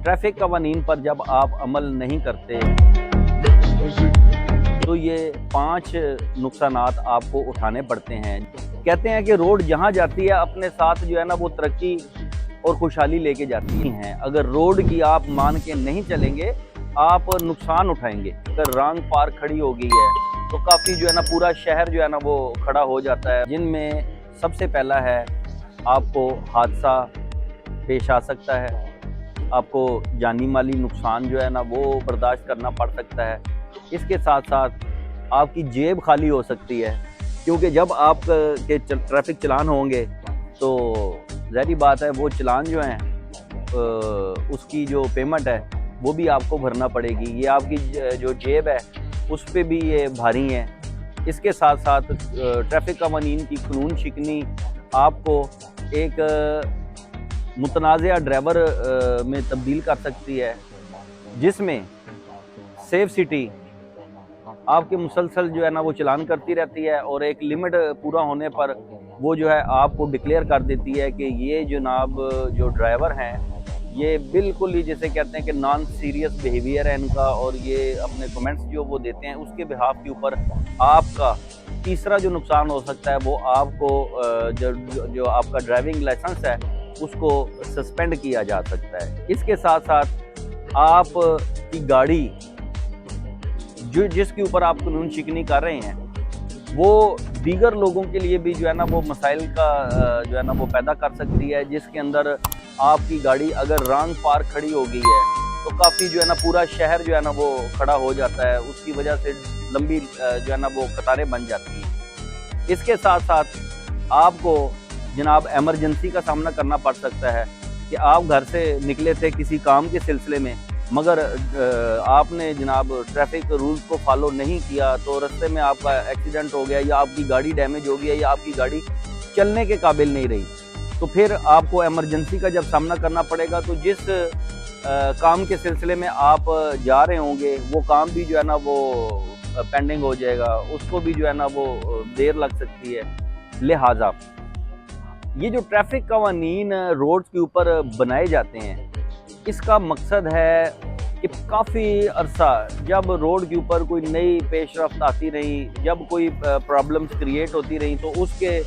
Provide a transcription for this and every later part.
Traffic कवानीन पर जब आप अमल नहीं करते तो ये 5 नुकसानात आपको उठाने पड़ते हैं। कहते हैं कि रोड जहाँ जाती है अपने साथ जो है ना वो तरक्की और खुशहाली लेके जाती हैं। अगर रोड की आप मान के नहीं चलेंगे आप नुकसान उठाएंगे। अगर रॉन्ग पार्क खड़ी हो गई है तो काफ़ी जो है ना पूरा शहर जो है ना वो खड़ा हो जाता है, जिनमें सबसे पहला है आपको हादसा पेश आ सकता है, आपको जानी माली नुकसान जो है ना वो बर्दाश्त करना पड़ सकता है। इसके साथ साथ आपकी जेब खाली हो सकती है, क्योंकि जब आप के ट्रैफिक चलान होंगे तो ज़ाहिर बात है वो चलान जो हैं उसकी जो पेमेंट है वो भी आपको भरना पड़ेगी। ये आपकी जो जेब है उस पर भी ये भारी है। इसके साथ साथ ट्रैफिक कवानीन की कानून शिकनी आपको एक मुतनाज़ा ड्राइवर में तब्दील कर सकती है, जिसमें सेफ सिटी आपके मुसलसल जो है ना वो चलान करती रहती है और एक लिमिट पूरा होने पर वो जो है आपको डिक्लेयर कर देती है कि ये जनाब जो ड्राइवर हैं ये बिल्कुल ही जिसे कहते हैं कि नॉन सीरियस बिहेवियर है इनका, और ये अपने कमेंट्स जो वो देते हैं उसके बिहाफ के ऊपर आपका तीसरा जो नुकसान हो सकता है वो आपको जो आपका ड्राइविंग लाइसेंस है उसको सस्पेंड किया जा सकता है। इसके साथ साथ आप की गाड़ी जिसके ऊपर आप कानून शिकनी कर रहे हैं वो दीगर लोगों के लिए भी जो है ना वो मसाइल का जो है ना वो पैदा कर सकती है, जिसके अंदर आपकी गाड़ी अगर रॉन्ग पार्क खड़ी हो गई है तो काफ़ी जो है ना पूरा शहर जो है ना वो खड़ा हो जाता है, उसकी वजह से लंबी जो है ना वो कतारें बन जाती हैं। इसके साथ साथ आपको जनाब एमरजेंसी का सामना करना पड़ सकता है कि आप घर से निकले थे किसी काम के सिलसिले में, मगर आपने जनाब ट्रैफिक रूल्स को फॉलो नहीं किया तो रास्ते में आपका एक्सीडेंट हो गया या आपकी गाड़ी डैमेज हो गया या आपकी गाड़ी चलने के काबिल नहीं रही, तो फिर आपको एमरजेंसी का जब सामना करना पड़ेगा तो जिस काम के सिलसिले में आप जा रहे होंगे वो काम भी जो है ना वो पेंडिंग हो जाएगा, उसको भी जो है ना वो देर लग सकती है। लिहाजा ये जो ट्रैफिक कवानीन रोड के ऊपर बनाए जाते हैं इसका मकसद है कि काफ़ी अरसा जब रोड के ऊपर कोई नई पेशरफ्त आती रही, जब कोई प्रॉब्लम्स क्रिएट होती रही तो उसके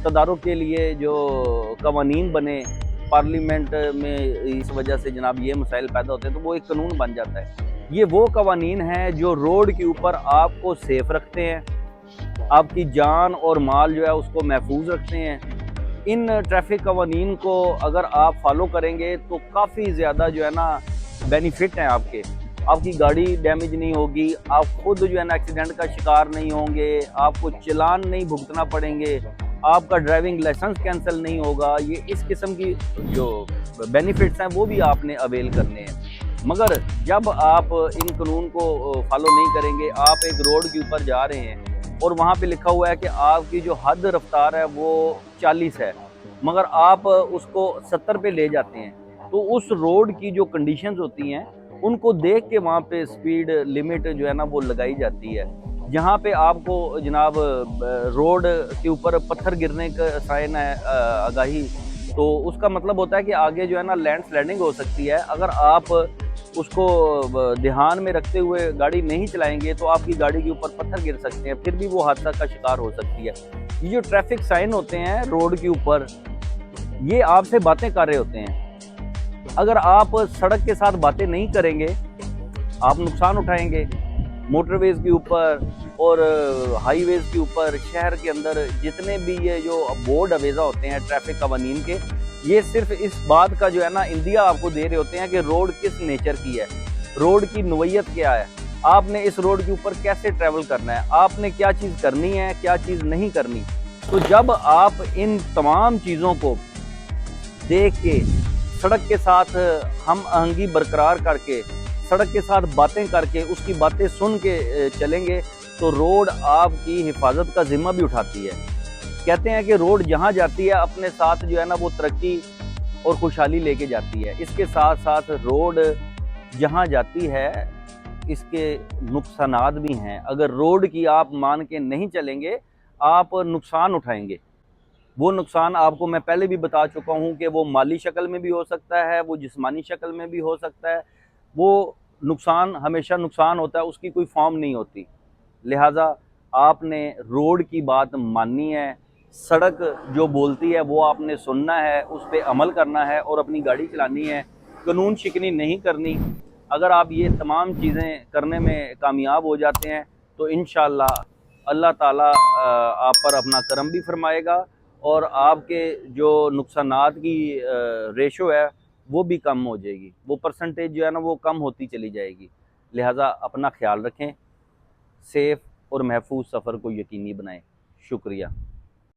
तदारुक के लिए जो कवानीन बने पार्लियामेंट में, इस वजह से जनाब ये मसाइल पैदा होते हैं तो वो एक कानून बन जाता है। ये वो कवानीन हैं जो रोड के ऊपर आपको सेफ रखते हैं, आपकी जान और माल जो है उसको महफूज रखते हैं। इन ट्रैफिक कवानीन को अगर आप फॉलो करेंगे तो काफ़ी ज़्यादा जो है ना बेनिफिट हैं आपके। आपकी गाड़ी डैमेज नहीं होगी, आप खुद जो है ना एक्सीडेंट का शिकार नहीं होंगे, आपको चालान नहीं भुगतना पड़ेंगे, आपका ड्राइविंग लाइसेंस कैंसिल नहीं होगा। ये इस किस्म की जो बेनिफिट्स हैं वो भी आपने अवेल करने हैं। मगर जब आप इन कानून को फॉलो नहीं करेंगे, आप एक रोड के ऊपर जा रहे हैं और वहाँ पे लिखा हुआ है कि आपकी जो हद रफ्तार है वो 40 है, मगर आप उसको 70 पे ले जाते हैं, तो उस रोड की जो कंडीशंस होती हैं उनको देख के वहाँ पे स्पीड लिमिट जो है ना वो लगाई जाती है। जहाँ पे आपको जनाब रोड के ऊपर पत्थर गिरने का साइन है आगाही, तो उसका मतलब होता है कि आगे जो है ना लैंडस्लाइडिंग हो सकती है। अगर आप उसको ध्यान में रखते हुए गाड़ी नहीं चलाएंगे तो आपकी गाड़ी के ऊपर पत्थर गिर सकते हैं, फिर भी वो हादसा का शिकार हो सकती है। ये जो ट्रैफिक साइन होते हैं रोड के ऊपर ये आपसे बातें कर रहे होते हैं। अगर आप सड़क के साथ बातें नहीं करेंगे आप नुकसान उठाएंगे। मोटरवेज के ऊपर और हाईवेज के ऊपर शहर के अंदर जितने भी ये जो बोर्ड अवेजा होते हैं ट्रैफिक कवानीन के, ये सिर्फ इस बात का जो है ना इंदिया आपको दे रहे होते हैं कि रोड किस नेचर की है, रोड की नोयत क्या है, आपने इस रोड के ऊपर कैसे ट्रैवल करना है, आपने क्या चीज़ करनी है क्या चीज़ नहीं करनी। तो जब आप इन तमाम चीज़ों को देख के सड़क के साथ हम आहंगी बरकरार करके सड़क के साथ बातें करके उसकी बातें सुन के चलेंगे तो रोड आपकी हिफाजत का जिम्मा भी उठाती है। कहते हैं कि रोड जहाँ जाती है अपने साथ जो है ना वो तरक्की और खुशहाली लेके जाती है। इसके साथ साथ रोड जहाँ जाती है इसके नुकसानात भी हैं। अगर रोड की आप मान के नहीं चलेंगे आप नुकसान उठाएंगे। वो नुकसान आपको मैं पहले भी बता चुका हूँ कि वो माली शक्ल में भी हो सकता है, वो जिस्मानी शक्ल में भी हो सकता है। वो नुकसान हमेशा नुकसान होता है, उसकी कोई फॉर्म नहीं होती। लिहाजा आपने रोड की बात माननी है, सड़क जो बोलती है वो आपने सुनना है, उस पर अमल करना है और अपनी गाड़ी चलानी है, कानून शिकनी नहीं करनी। अगर आप ये तमाम चीज़ें करने में कामयाब हो जाते हैं तो इंशाअल्लाह अल्लाह ताला आप पर अपना करम भी फरमाएगा और आपके जो नुकसानात की रेशो है वो भी कम हो जाएगी, वो परसेंटेज जो है ना वो कम होती चली जाएगी। लिहाजा अपना ख्याल रखें, सेफ़ और महफूज सफ़र को यकीनी बनाएं। शुक्रिया।